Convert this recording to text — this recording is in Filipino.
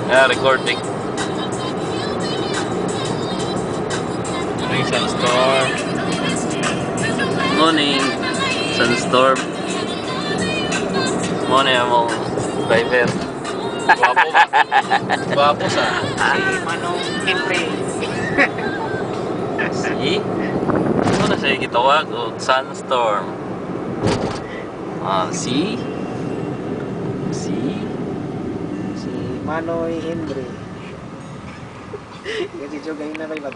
Recording. Morning, Sunstorm. Morning, Sunstorm. Morning, among driver. Guwapo ba? Guwapo sa? Si Manong Henry. Si? Ano na siya gitawag? O, Sunstorm. Si? Si? Si Manoy Henry. Kasi siya ganyan na ba